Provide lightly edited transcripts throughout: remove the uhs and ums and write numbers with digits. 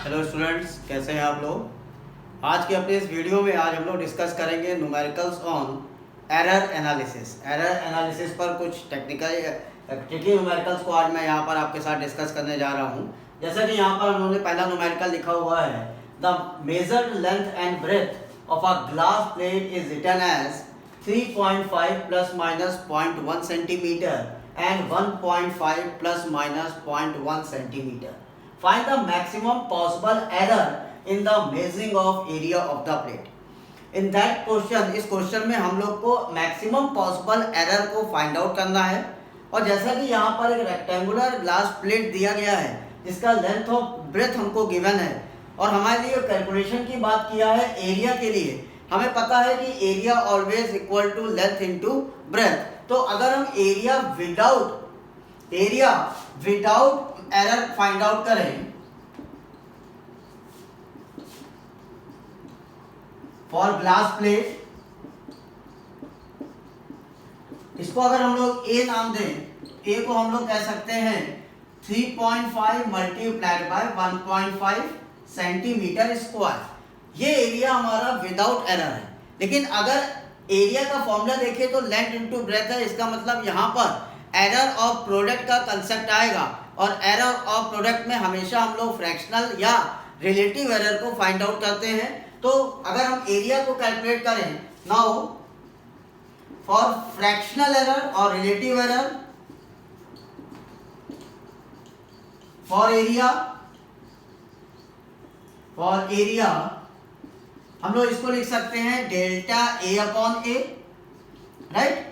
Hello students, कैसे हैं आप लोग। आज के अपने इस वीडियो में आज हम लोग डिस्कस करेंगे न्यूमेरिकल्स ऑन एरर एनालिसिस पर कुछ ट्रिकी न्यूमेरिकल्स को आज मैं यहाँ पर आपके साथ डिस्कस करने जा रहा हूँ। जैसा कि यहाँ पर हम लोगों ने पहला न्यूमेरिकल लिखा हुआ है, the measured length and breadth of a glass plate is written as 3.5 plus minus 0.1 centimetre and 1.5 plus minus 0.1 centimeter. Find the maximum possible error in the measuring of area of the plate. In that question, इस question में हम लोग को maximum possible error को find out करना है। और जैसा कि यहाँ पर एक रेक्टेंगुलर ग्लास प्लेट दिया गया है जिसका लेंथ और ब्रेथ हमको गिवन है, और हमारे लिए कैलकुलेशन की बात किया है एरिया के लिए। हमें पता है कि area always equal to length into breadth. तो अगर हम area without error find out करें फॉर ग्लास प्लेट, इसको अगर हम लोग ए नाम दें, ए को हम लोग कह सकते हैं 3.5 मल्टीप्लाइड बाय 1.5 सेंटीमीटर स्क्वायर। ये एरिया हमारा विदाउट एरर है। लेकिन अगर एरिया का फॉर्मूला देखिए तो लेंथ इनटू ब्रेथ है, इसका मतलब यहाँ पर एरर ऑफ प्रोडक्ट का कंसेप्ट आएगा, और एरर ऑफ प्रोडक्ट में हमेशा हम लोग फ्रैक्शनल या रिलेटिव एरर को फाइंड आउट करते हैं। तो अगर हम एरिया को कैलकुलेट करें, नाउ फॉर फ्रैक्शनल एरर और रिलेटिव एरर फॉर एरिया हम लोग इसको लिख सकते हैं delta A upon A, right.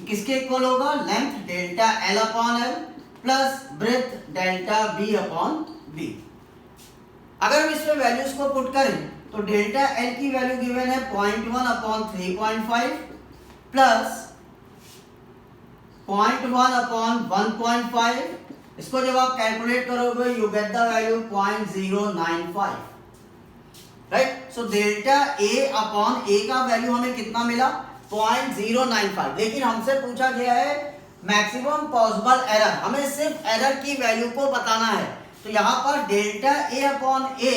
किसके इक्वल होगा? Length delta L upon L plus breadth delta B upon B. अगर हम इसमें वैल्यूज को पुट करें तो डेल्टा एल की वैल्यू गिवन है 0.1 अपॉन 3.5 प्लस 0.1 अपॉन 1.5। इसको जब आप कैलकुलेट करोगे you get the value 0.095, right. So delta A upon A का वैल्यू हमें कितना मिला? 0.095। लेकिन हमसे पूछा गया है मैक्सिमम पॉसिबल एरर, हमें सिर्फ एरर की वैल्यू को बताना है। तो यहाँ पर डेल्टा ए अपॉन ए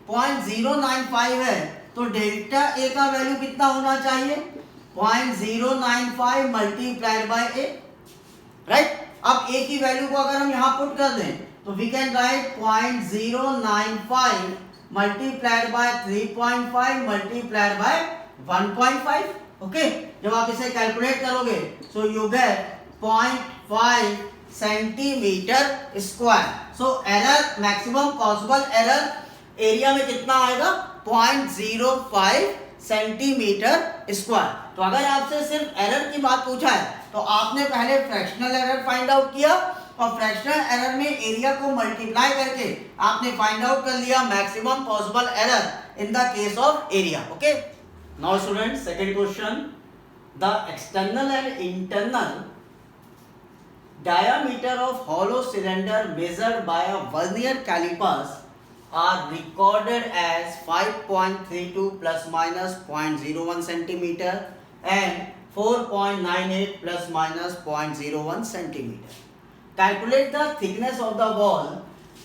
0.095 है, तो डेल्टा ए का वैल्यू कितना होना चाहिए? 0.095 मल्टीप्लाइड बाय ए, राइट। अब ए की वैल्यू को अगर हम यहाँ पुट कर दें तो we can write 0.095 multiplied by 3.5 multiplied by 1.5। Okay, जब आप इसे कैलकुलेट करोगे so you get 0.5 centimetre square. So error maximum possible error area में कितना आएगा? 0.05 सेंटीमीटर स्क्वायर। तो अगर आपसे सिर्फ एरर की बात पूछा है तो आपने पहले फ्रैक्शनल एरर फाइंड आउट किया, और फ्रैक्शनल एरर में एरिया को मल्टीप्लाई करके आपने फाइंड आउट कर लिया maximum possible error in the case of area. Okay, now students, second question, the external and internal diameter of hollow cylinder measured by a vernier calipers are recorded as 5.32 plus minus 0.01 centimeter and 4.98 plus minus 0.01 centimeter. Calculate the thickness of the wall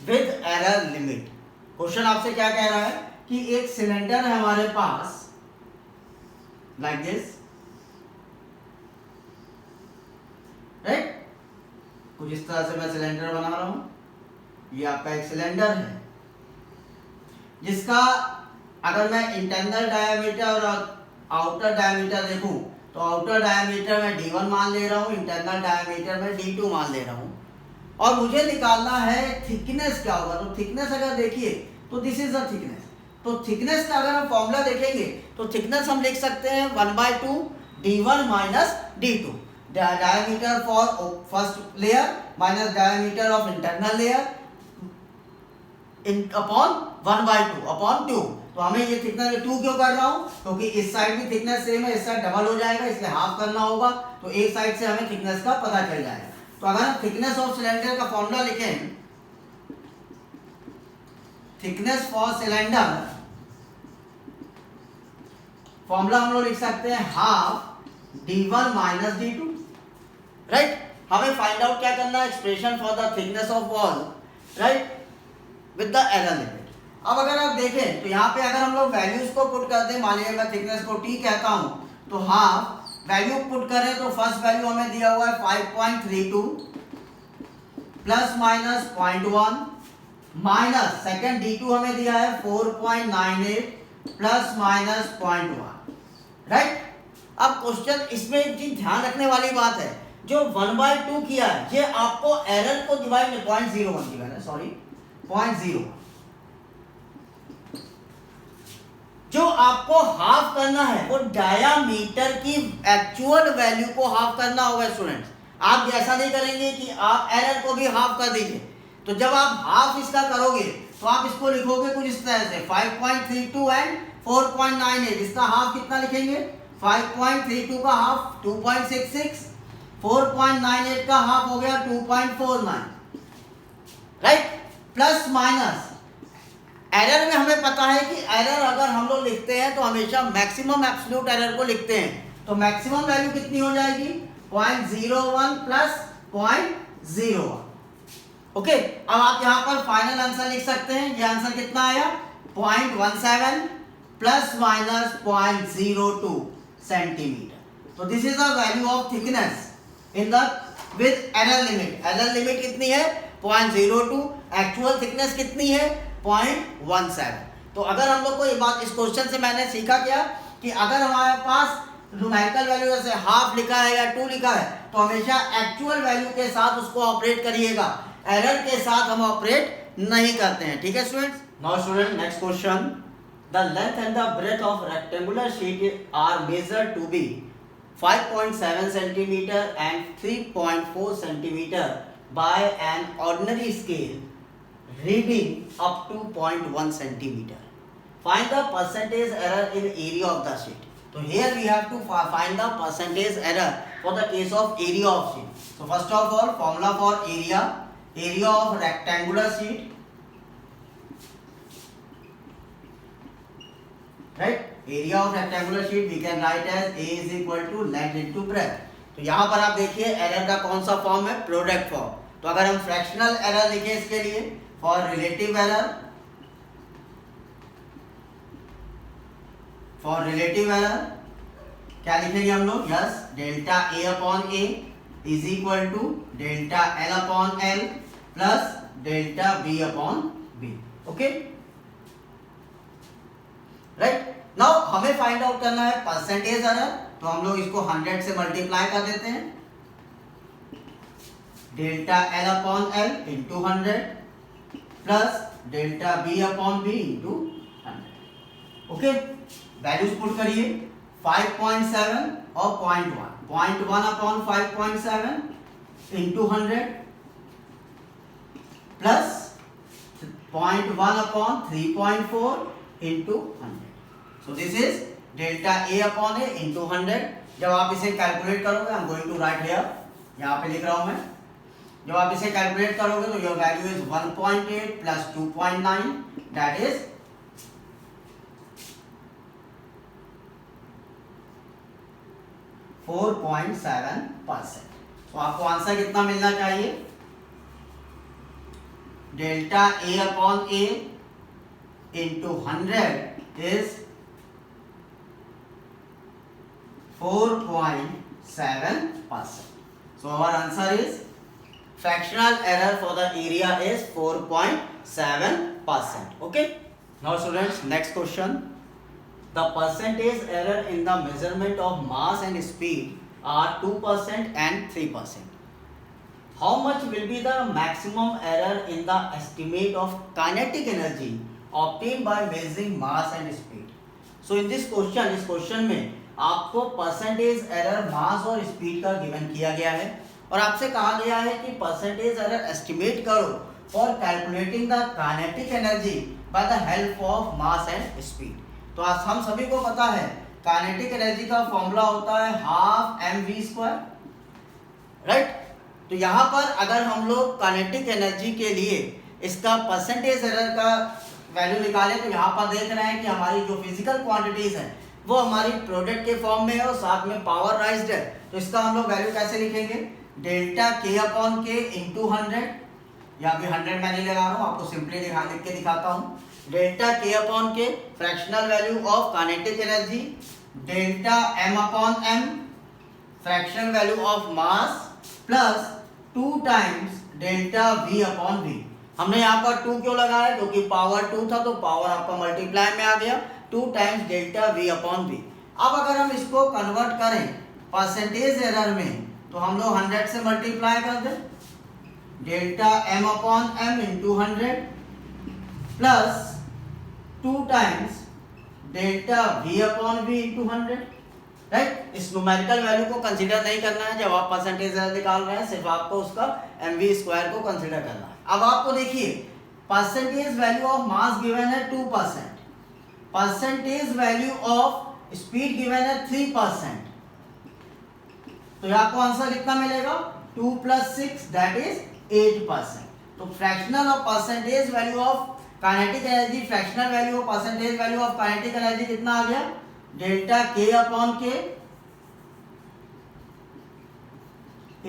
with error limit. Question आपसे क्या कह रहा है कि एक cylinder है हमारे पास like this, right? कुछ इस तरह से मैं सिलेंडर बना रहा हूं। ये आपका एक सिलेंडर है जिसका अगर मैं इंटरनल डायमीटर और आउटर डायमीटर देखूं तो आउटर डायमीटर में D1 मान ले रहा हूं, इंटरनल डायमीटर में D2 मान ले रहा हूं, और मुझे निकालना है थिकनेस क्या होगा। तो थिकनेस अगर देखिए तो दिस इज द थिकनेस। तो थिकनेस का अगर हम फॉर्मूला देखेंगे तो थिकनेस हम लिख सकते हैं 1/2 D1 minus D2, diameter for first layer minus diameter of internal layer upon 1/2 upon 2। तो हमें ये थिकनेस 2 क्यों कर रहा हूं? क्योंकि इस साइड भी थिकनेस सेम है, इस साइड डबल हो जाएगा, इसलिए हाफ करना होगा, तो एक साइड से हमें थिकनेस का पता चल जाएगा। तो अगर हम थिकनेस ऑफ सिलेंडर का फॉर्मूला लिखें, थिकनेस फॉर सिलेंडर फॉर्मूला हम लोग लिख सकते हैं half D1 minus D2, right. हमें फाइंड आउट क्या करना है? Expression for the thickness of wall, right, with the error limit. अब अगर आप देखें तो यहाँ पे अगर हम लोग वैल्यूज को पुट करते हैं, मान लीजिए मैं थिकनेस को टी कहता हूँ, तो हाफ वैल्यू पुट करें तो फर्स्ट वैल्यू हमें दिया हुआ है 5.32 plus minus 0.1 minus second D2 हमें दिया है 4.98 प्लस माइनस 0.1, राइट। अब क्वेश्चन इसमें एक चीज ध्यान रखने वाली बात है, जो 1/2 किया है ये आपको एरर को डिवाइड 0.01 किया है, सॉरी 0.01, जो आपको हाफ करना है वो डायामीटर की एक्चुअल वैल्यू को हाफ करना होगा स्टूडेंट्स। आप ऐसा नहीं करेंगे कि आप एरर को भी हाफ कर दीजिए। तो जब आप हाफ इसका करोगे तो आप इसको लिखोगे कुछ इस तरह से 5.32 एंड 4.98, इसका हाफ कितना लिखेंगे, 5.32 का हाफ 2.66, 4.98 का हाफ हो गया 2.49, राइट। प्लस माइनस एरर में हमें पता है कि एरर अगर हम लोग लिखते हैं तो हमेशा मैक्सिमम एब्सोल्यूट एरर को लिखते हैं, तो मैक्सिमम वैल्यू कितनी हो जाएगी 0.01 प्लस 0.01। ओके, अब आप यहां पर फाइनल आंसर लिख सकते हैं, ये आंसर कितना आया 0.17 प्लस माइनस 0.02 सेंटीमीटर। तो this is the value of thickness in the with error limit. Error limit कितनी है 0.02, एक्चुअल थिकनेस कितनी है 0.17। तो अगर हम लोग को ये बात इस क्वेश्चन से मैंने सीखा क्या कि अगर हमारे पास न्यूमेरिकल वैल्यू जैसे हाफ लिखा है या 2 लिखा है तो हमेशा एक्चुअल वैल्यू के साथ उसको ऑपरेट करिएगा, एरर के साथ हम ऑपरेट नहीं करते हैं, ठीक है students. Now student next question, the length and the breadth of rectangular sheet are measured to be 5.7 centimeter and 3.4 centimeter by an ordinary scale reading up to 0.1 centimeter. Find the percentage error in area of the sheet. So here we have to find the percentage error for the case of area of sheet. So first of all, formula for area of rectangular sheet, right? Area of rectangular sheet we can write as A is equal to length into breadth. तो यहाँ पर आप देखिए error का कौन सा form है, product form. तो अगर हम फ्रैक्शनल एरर लिखें इसके लिए, for relative error, for relative error क्या लिखेंगे हम लोग, yes delta A upon A is equal to delta L upon L plus delta B upon B, okay, right. Now हमें फाइंड आउट करना है परसेंटेज एरर, तो हम लोग इसको 100 से मल्टीप्लाई कर देते हैं, delta L upon L into 100 plus delta B upon B into 100, okay. Values put करिए 5.7 और 0.1 upon 5.7 into 100 plus 0.1 upon 3.4 into 100। So this is delta A upon A into 100। जब आप इसे कैलकुलेट करोगे, I'm going to write here, यहाँ पे लिख रहा हूँ मैं, जब आप इसे कैलकुलेट करोगे तो your value is 1.8 plus 2.9 that is 4.7%। तो आपको आंसर कितना मिलना चाहिए, delta A upon A into 100 is 4.7%. So our answer is fractional error for the area is 4.7%. Okay. Now students, next question. The percentage error in the measurement of mass and speed are 2% and 3%. How much will be the maximum error in the estimate of kinetic energy obtained by measuring mass and speed? So in this question, इस question में आपको percentage error मास और speed का given किया गया है और आपसे कहा गया है कि परसेंटेज एरर एस्टिमेट करो for calculating the kinetic energy by the help of mass and speed. तो आज हम सभी को पता है काइनेटिक एनर्जी का फॉर्मूला होता है हाफ mv², राइट। तो यहाँ पर अगर हम लोग काइनेटिक एनर्जी के लिए इसका परसेंटेज एरर का वैल्यू निकालें तो यहाँ पर देख रहे हैं कि हमारी जो फिजिकल क्वांटिटीज हैं वो हमारी प्रोडक्ट के फॉर्म में है और साथ में पावर राइज्ड है। तो इसका हम लोग वैल्यू कैसे लिखेंगे, delta K upon K into 100, या भी 100 मैं नहीं लगा रहा हूँ, आपको सिंपली लिख के दिखाता हूँ, delta K upon K fractional value of kinetic energy, delta M upon M fractional value of mass plus 2 times delta V upon V. हमने यहाँ पर 2 क्यों लगाया, क्योंकि पावर 2 था तो पावर आपका मल्टीप्लाई में आ गया, 2 times delta V upon V. अब अगर हम इसको कन्वर्ट करें परसेंटेज एरर में तो हम लोग 100 से मल्टीप्लाई कर दें, delta M upon M into 100 plus 2 times delta V upon V into 100, right. इस न्यूमेरिकल वैल्यू को कंसीडर नहीं करना है जब आप परसेंटेज एरर निकाल रहे हैं, सिर्फ आपको उसका mv स्क्वायर को कंसीडर करना है। अब आपको देखिए percentage value of mass given है 2%, percentage value of speed given है 3%, तो आपको आंसर कितना मिलेगा 2 + 6 दैट इज 8%। तो fractional of percentage value of kinetic energy, fractional value of percentage value of kinetic energy कितना आ गया, डेल्टा के अपॉन के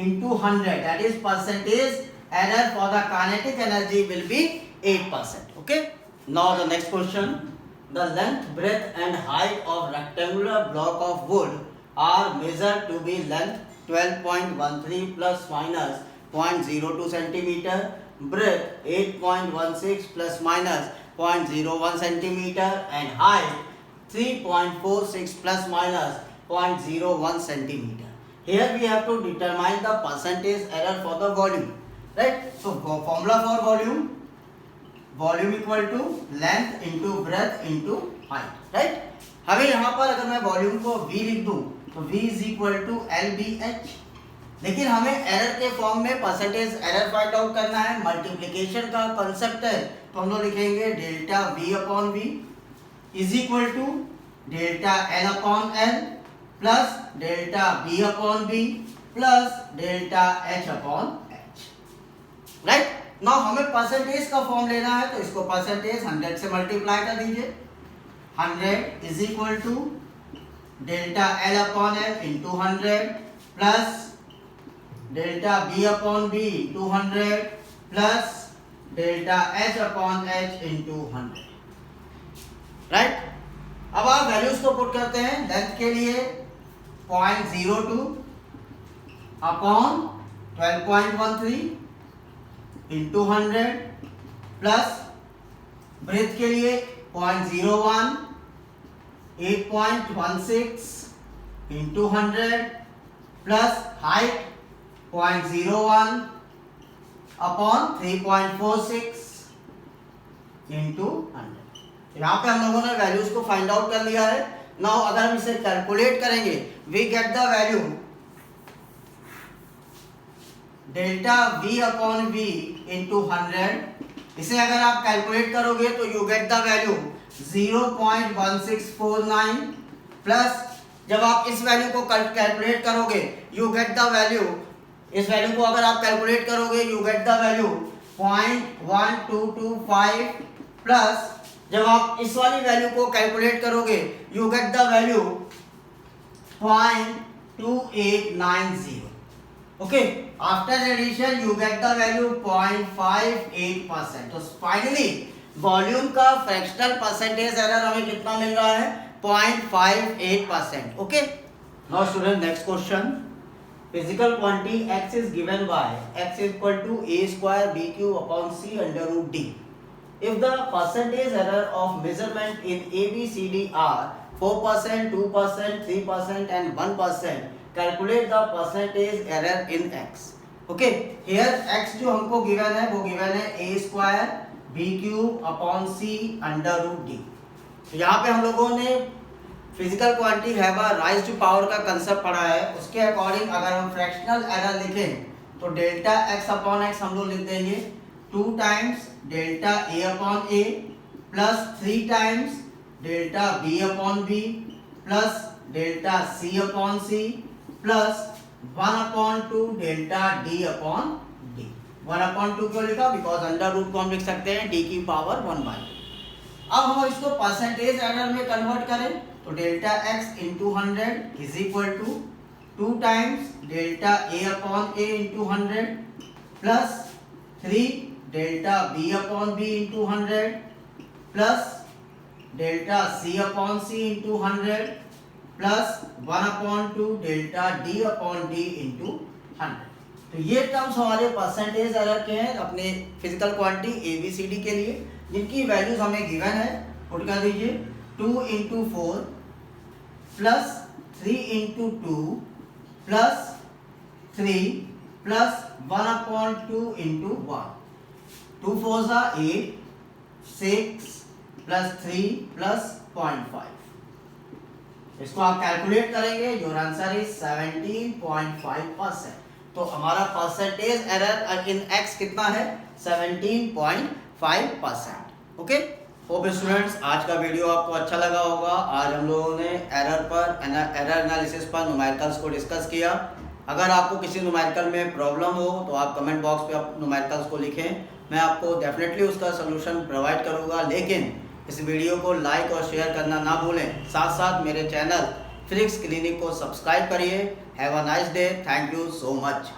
into 100 that is percentage error for the kinetic energy will be 8%. Okay, now the next question, the length, breadth and height of rectangular block of wood are measured to be length 12.13 plus minus 0.02 centimeter, breadth 8.16 plus minus 0.01 centimeter and height 3.46 plus minus 0.01 centimeter. Here we have to determine the percentage error for the volume, right? So formula for volume equal to length into breadth into height, right? हमें यहाँ पर अगर मैं volume को v लिख दूं तो v is equal to LBH, लेकिन हमें एरर के फॉर्म में परसेंटेज एरर फाइंड आउट करना है, मल्टीप्लिकेशन का कंसेप्ट है, तो हम लोग लिखेंगे delta v upon v is equal to delta l upon l plus delta b upon b plus delta h upon right. Now हमें परसेंटेज का फॉर्म लेना है तो इसको परसेंटेज 100 से मल्टीप्लाई कर दीजिए, 100 is equal to delta L upon L into 100 plus delta B upon B into 100 plus delta H upon H into 100, right. अब आप वैल्यूज को पुट करते हैं, लेंथ के लिए 0.02 अपॉन 12.13 इंटू 100 प्लस ब्रेथ के लिए 0.01 8.16 into 100 plus height 0.01 upon 3.46 into 100। यहाँ पे हम लोगों ने वैल्यूज को फाइंड आउट कर लिया है। नाउ अगर हम इसे कैलकुलेट करेंगे we get the value delta v upon v into 100। इसे अगर आप कैलकुलेट करोगे तो you get the value 0.1649 plus जब आप इस वैल्यू को कैलकुलेट करोगे यू गेट द वैल्यू, इस वैल्यू को अगर आप कैलकुलेट करोगे you get the value 0.1225 plus जब आप इस वाली वैल्यू को कैलकुलेट करोगे you get the value 0.2890। Okay, after addition you get the value 0.58%। तो फाइनली वॉल्यूम का फ्रैक्शनल परसेंटेज एरर हमें कितना मिल रहा है 0.58%। Okay, now student next question, physical quantity x is given by x equal to a square b cube upon c under root d। If the percentage error of measurement in ABCD are 4%, 2%, 3% and 1%, calculate the percentage error in x। Okay, here x जो हमको given है वो given है a square b cube upon c under root d। तो यहाँ पे हम लोगों ने physical quantity have a raise to power का कंसेप्ट पढ़ा है, उसके अकॉर्डिंग अगर हम फ्रैक्शनल एरर लिखें तो डेल्टा x अपॉन x हम लोग लिख देंगे 2 times delta a upon a plus 3 times delta b upon b plus delta c upon c plus 1/2 delta d upon d। 1/2 क्यों लिखा, बिकॉज अंडर रूट को हम लिख सकते हैं d की पावर 1/2। अब हम इसको परसेंटेज एरर में कन्वर्ट करें तो delta x into 100 is equal to 2 times delta a upon a into 100 plus 3 delta b upon b into 100 plus delta C upon C into 100 plus 1/2 delta D upon D into 100। तो ये terms हमारे percentage error के हैं अपने physical quantity ABCD के लिए, जिनकी values हमें गिवन है। पुट कर दीजिए 2 × 4 plus 3 × 2 plus 3 plus 1/2 × 1। 2 4s are 8, 6 plus 3 plus 0.5। इसको आप कैलकुलेट करेंगे, योर आंसर इज 17.5%। तो हमारा परसेंटेज एरर इन x कितना है? 17.5%। ओके होप स्टूडेंट्स आज का वीडियो आपको अच्छा लगा होगा। आज हम लोगों ने एरर एनालिसिस पर न्यूमेरिकल्स को डिस्कस किया। अगर आपको किसी न्यूमेरिकल में प्रॉब्लम हो तो आप कमेंट बॉक्स पे आप न्यूमेरिकल्स को लिखें, मैं आपको डेफिनेटली उसका सोल्यूशन प्रोवाइड करूँगा। लेकिन इस वीडियो को लाइक और शेयर करना ना भूलें। साथ साथ मेरे चैनल फिजिक्स क्लिनिक को सब्सक्राइब करिए। Have a nice day. Thank you so much.